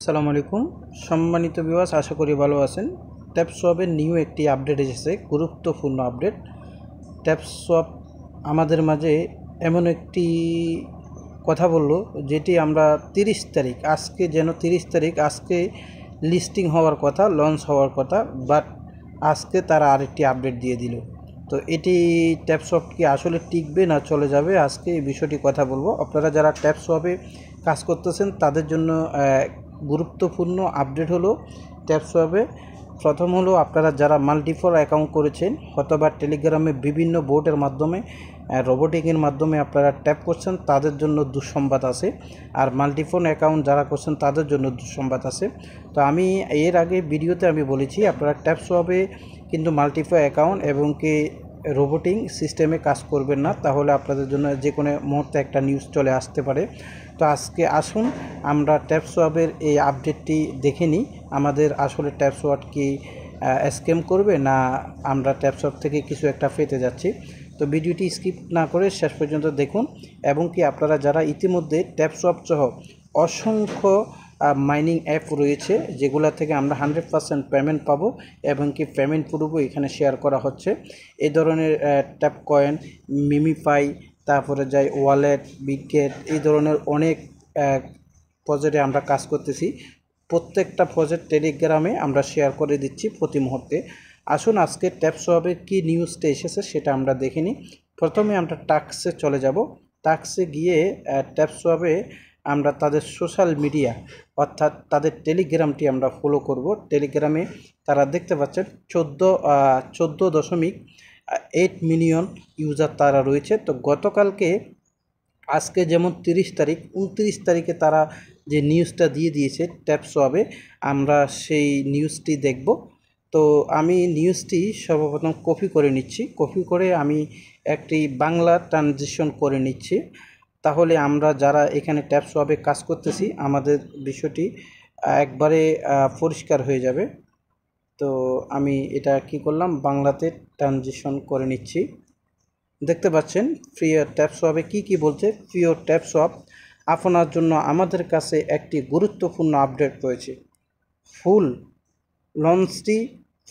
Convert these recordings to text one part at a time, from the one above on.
আসসালামু আলাইকুম সম্মানিত ভিউয়ার্স, আশা করি ভালো আছেন। ট্যাপসোয়াপের নিউ একটি আপডেট এসেছে, গুরুত্বপূর্ণ আপডেট। ট্যাপসোয়াপ আমাদের মাঝে এমন একটি কথা বললো যেটি আমরা 30 তারিখ, আজকে যেন 30 তারিখ, আজকে লিস্টিং হওয়ার কথা, লঞ্চ হওয়ার কথা, বাট আজকে তারা আরেকটি আপডেট দিয়ে দিল। তো এটি ট্যাপসোয়াপ কি আসলে টিকবে না চলে যাবে, আজকে এই বিষয়টি কথা বলবো। আপনারা যারা ট্যাপসোয়াপে কাজ করতেছেন তাদের জন্য গুরুত্বপূর্ণ আপডেট হলো ট্যাপসোয়াপে প্রথম হলো আপনারা যারা মাল্টিফোন অ্যাকাউন্ট করেছেন অথবা টেলিগ্রামে বিভিন্ন বোর্ডের মাধ্যমে রোবোটিকের মাধ্যমে আপনারা ট্যাপ করছেন, তাদের জন্য দুঃসংবাদ আছে। আর মাল্টিফোন অ্যাকাউন্ট যারা করছেন তাদের জন্য দুঃসংবাদ আছে। তো আমি এর আগে ভিডিওতে আমি বলেছি আপনারা ট্যাপসোয়াপে কিন্তু মাল্টিফোন অ্যাকাউন্ট এবং কি রোবোটিং সিস্টেমে কাজ করবেন না, তাহলে আপনাদের জন্য যে কোনো মুহূর্তে একটা নিউজ চলে আসতে পারে। তো আজকে আসুন আমরা ট্যাপসোয়াপের এই আপডেটটি দেখে নিই, আমাদের আসলে ট্যাপসোয়াপ কি স্ক্যাম করবে না আমরা ট্যাপসোয়াপ থেকে কিছু একটা পেতে যাচ্ছি। তো ভিডিওটি স্কিপ না করে শেষ পর্যন্ত দেখুন, এবং কি আপনারা যারা ইতিমধ্যে ট্যাপসোয়াপ সহ অসংখ্য মাইনিং অ্যাপ রয়েছে যেগুলো থেকে আমরা 100% পেমেন্ট পাবো এবং কি পেমেন্ট প্রুফও এখানে শেয়ার করা হচ্ছে। এই ধরনের ট্যাপ কয়েন, মিমিফাই, তারপরে যাই ওয়ালেট, বিটগেট, এই ধরনের অনেক প্রজেক্টে আমরা কাজ করতেছি। প্রত্যেকটা প্রজেক্ট টেলিগ্রামে আমরা শেয়ার করে দিচ্ছি প্রতি মুহূর্তে। আসুন আজকে ট্যাপসোয়াপের কি নিউজটা এসেছে সেটা আমরা দেখে নিই। প্রথমে আমরা টাস্কে চলে যাব। টাস্কে গিয়ে ট্যাপসোয়াপে আমরা তাদের সোশ্যাল মিডিয়া অর্থাৎ তাদের টেলিগ্রামটি আমরা ফলো করব। টেলিগ্রামে তারা দেখতে পাচ্ছেন 14.8 মিলিয়ন ইউজার তারা রয়েছে। তো গতকালকে আজকে যেমন 30 তারিখ, 29 তারিখে তারা যে নিউজটা দিয়ে দিয়েছে ট্যাপসোয়াপে, আমরা সেই নিউজটি দেখব। তো আমি নিউজটি সর্বপ্রথম কপি করে নিচ্ছি, কপি করে আমি একটি বাংলা ট্রানজিশন করে নিচ্ছি, তাহলে আমরা যারা এখানে ট্যাপসোয়াপে কাজ করতেছি আমাদের বিষয়টি একবারে পরিষ্কার হয়ে যাবে। তো আমি এটা কি করলাম, বাংলাতে ট্রানজিশন করে নিচ্ছি। দেখতে পাচ্ছেন প্রিয় ট্যাপসোয়াপে কি বলছে। প্রিয় ট্যাপসোয়াপ, আপনার জন্য আমাদের কাছে একটি গুরুত্বপূর্ণ আপডেট রয়েছে। ফুল লঞ্চটি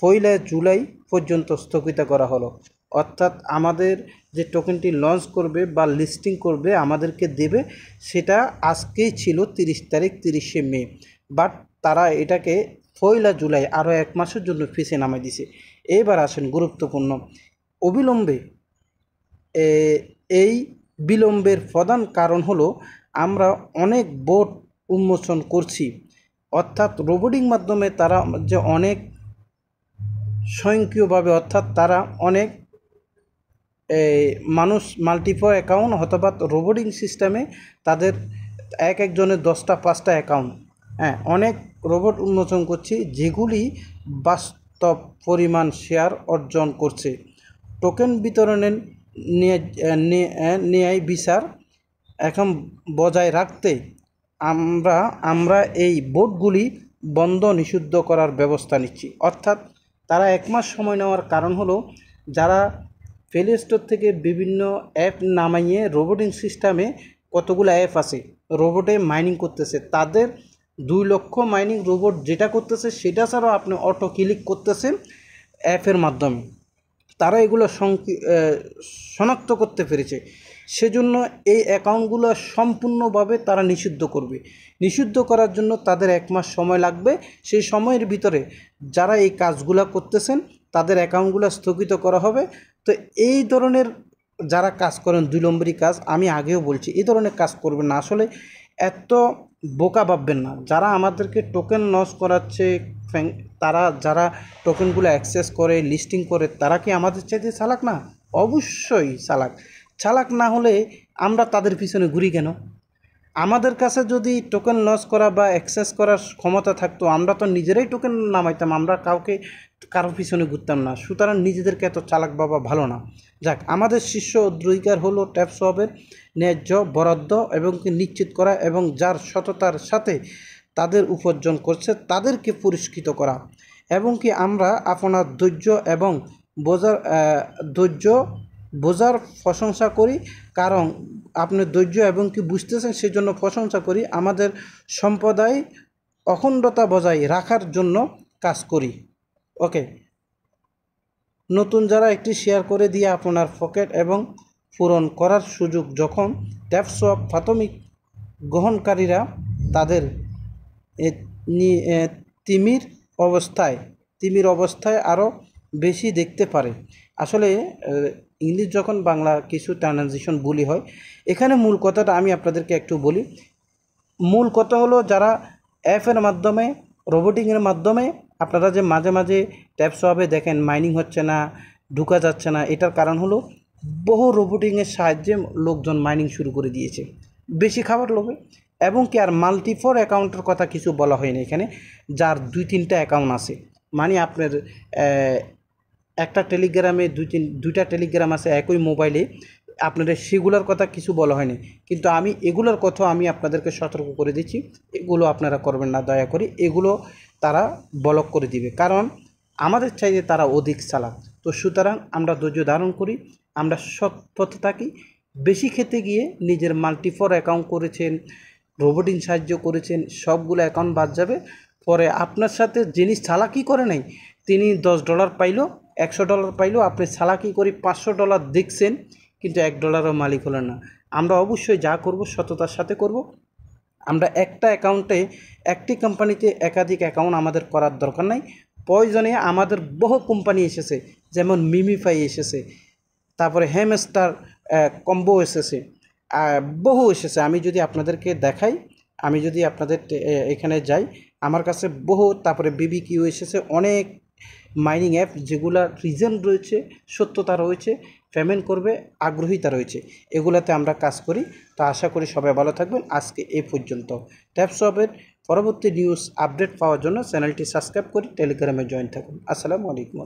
1 জুলাই পর্যন্ত স্থগিত করা হলো। অর্থাৎ আমাদের যে টোকেনটি লঞ্চ করবে বা লিস্টিং করবে আমাদেরকে দেবে, সেটা আজকেই ছিল 30 তারিখ, 30শে মে, বাট তারা এটাকে 1 জুলাই আরও 1 মাসের জন্য পিছিয়ে নামাই দিছে। এবার আসেন গুরুত্বপূর্ণ অবিলম্বে। এই বিলম্বের প্রধান কারণ হলো আমরা অনেক বোর্ড উন্মোচন করছি, অর্থাৎ রোবোটিং মাধ্যমে তারা যে অনেক স্বয়ংক্রিয়ভাবে, অর্থাৎ তারা অনেক মানুষ মাল্টিপল অ্যাকাউন্ট অথবা রোবোটিং সিস্টেমে তাদের একজনের 10টা 5টা অ্যাকাউন্ট, অনেক রোবট উন্মোচন করছি যেগুলি বাস্তব পরিমাণ শেয়ার অর্জন করছে। টোকেন বিতরণের ন্যায় বিচার এখন বজায় রাখতে আমরা এই বোর্ডগুলি বন্ধ নিষিদ্ধ করার ব্যবস্থা নিচ্ছি। অর্থাৎ তারা 1 মাস সময় নেওয়ার কারণ হলো যারা প্লে স্টোর থেকে বিভিন্ন অ্যাপ নামাইয়ে রোবোটিং সিস্টেমে কতগুলো অ্যাপ আছে রোবটে মাইনিং করতেছে, তাদের 2 লক্ষ মাইনিং রোবট যেটা করতেছে সেটা ছাড়াও আপনি অটো ক্লিক করতেছেন অ্যাপের মাধ্যমে, তারা এগুলো শনাক্ত করতে পেরেছে। সেজন্য এই অ্যাকাউন্টগুলো সম্পূর্ণভাবে তারা নিষিদ্ধ করবে। নিষিদ্ধ করার জন্য তাদের 1 মাস সময় লাগবে। সেই সময়ের ভিতরে যারা এই কাজগুলো করতেছেন তাদের অ্যাকাউন্টগুলো স্থগিত করা হবে। তো এই ধরনের যারা কাজ করেন 2 নম্বরই কাজ, আমি আগেও বলছি এই ধরনের কাজ করবেন না। আসলে এত বোকা ভাববেন না। যারা আমাদেরকে টোকেন লস করাচ্ছে, তারা যারা টোকেনগুলো অ্যাক্সেস করে লিস্টিং করে, তারা কি আমাদের চাইতে চালাক না? অবশ্যই চালাক। চালাক না হলে আমরা তাদের পিছনে ঘুরি কেন? আমাদের কাছে যদি টোকেন লস করা বা অ্যাক্সেস করার ক্ষমতা থাকতো আমরা তো নিজেরাই টোকেন নামাইতাম, আমরা কারোর পিছনে ঘুরতাম না। সুতরাং নিজেদেরকে এত চালাক বাবা ভালো না। যাক, আমাদের শীর্ষ অগ্রাধিকার হলো ট্যাপসোয়াপের ন্যায্য বরাদ্দ এবং নিশ্চিত করা, এবং যার সততার সাথে তাদের উপার্জন করছে তাদেরকে পুরস্কৃত করা, এবং কি আমরা আপনার ধৈর্য এবং বোঝার প্রশংসা করি, কারণ আপনি ধৈর্য এবং কি বুঝতেছেন সেজন্য প্রশংসা করি। আমাদের সম্প্রদায় অখণ্ডতা বজায় রাখার জন্য কাজ করি। ওকে, নতুন যারা একটি শেয়ার করে দিয়ে আপনার পকেট এবং পূরণ করার সুযোগ যখন ট্যাপসোয়াপ প্রাথমিক গ্রহণকারীরা তাদের তিমির অবস্থায় আরও বেশি দেখতে পারে। আসলে ইংলিশ যখন বাংলা কিছু ট্রানজিশন ভুলই হয়। এখানে মূল কথাটা আমি আপনাদেরকে একটু বলি। মূল কথা হলো, যারা অ্যাপের মাধ্যমে, রোবোটিংয়ের মাধ্যমে আপনারা যে মাঝে মাঝে ট্যাপসোয়াপে দেখেন মাইনিং হচ্ছে না, ঢুকা যাচ্ছে না, এটার কারণ হলো বহু রোবোটিংয়ের সাহায্যে লোকজন মাইনিং শুরু করে দিয়েছে বেশি খাবার লোভে। এবং কি আর মাল্টিফোর অ্যাকাউন্টের কথা কিছু বলা হয়নি এখানে, যার 2-3টা অ্যাকাউন্ট আছে। মানে আপনার একটা টেলিগ্রামে দুইটা টেলিগ্রাম আছে একই মোবাইলে, আপনাদের সেগুলোর কথা কিছু বলা হয়নি। কিন্তু আমি এগুলোর কথা আমি আপনাদেরকে সতর্ক করে দিচ্ছি, এগুলো আপনারা করবেন না দয়া করে। এগুলো তারা ব্লক করে দিবে, কারণ আমাদের চাইতে তারা অধিক চালাক। তো সুতরাং আমরা ধৈর্য ধারণ করি, আমরা সৎ পথে থাকি। বেশি খেতে গিয়ে নিজের মাল্টিফোর অ্যাকাউন্ট করেছেন, রোবোটিং সাহায্য করেছেন, সবগুলো অ্যাকাউন্ট বাদ যাবে। পরে আপনার সাথে যিনি চালাকি করে নাই, তিনি $10 পাইলো, $100 পাইলো, আপনি চালাকি করে $500 দেখছেন, কিন্তু $1 মালিক হলেন না। আমরা অবশ্যই যা করব সততার সাথে করব। আমরা একটা অ্যাকাউন্টে, একটি কোম্পানিতে একাধিক অ্যাকাউন্ট আমাদের করার দরকার নাই। প্রয়োজনে আমাদের বহু কোম্পানি এসেছে, যেমন মিমিফাই এসেছে, তারপরে হ্যামস্টার কম্বো এসেছে, বহু এসেছে। আমি যদি আপনাদেরকে দেখাই, আমি যদি আপনাদের এখানে যাই, আমার কাছে বহু, তারপরে বিবিকিউ এসেছে, অনেক মাইনিং অ্যাপ যেগুলা রিজন রয়েছে, সত্যতা রয়েছে, পেমেন্ট করবে আগ্রহীতা রয়েছে, এগুলাতে আমরা কাজ করি। তো আশা করি সবাই ভালো থাকবেন। আজকে এই পর্যন্ত। ট্যাপসোয়াপের পরবর্তী নিউজ আপডেট পাওয়ার জন্য চ্যানেলটি সাবস্ক্রাইব করে টেলিগ্রামে জয়েন থাকুন। আসসালামু আলাইকুম।